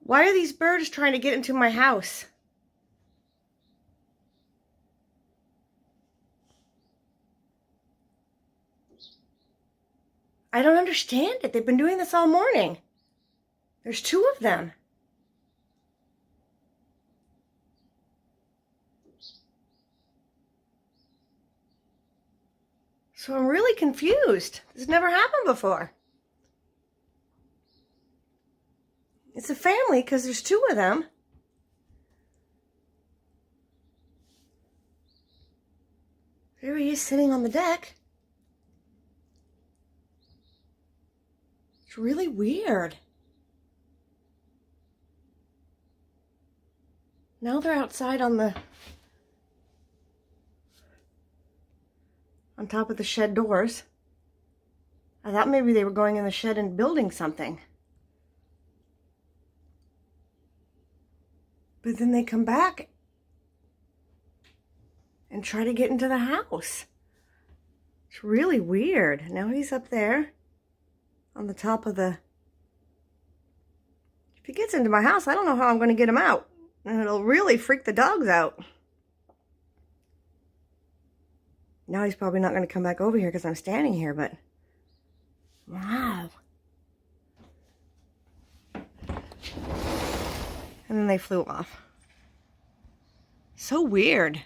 Why are these birds trying to get into my house? I don't understand it. They've been doing this all morning. There's two of them. So I'm really confused. This has never happened before. It's a family because there's two of them. There he is sitting on the deck. It's really weird. Now they're outside on top of the shed doors. I thought maybe they were going in the shed and building something. But then they come back and try to get into the house. It's really weird. Now he's up there on the top of the... If he gets into my house, I don't know how I'm going to get him out. And it'll really freak the dogs out. Now he's probably not going to come back over here because I'm standing here, but... Wow. And then they flew off. So weird.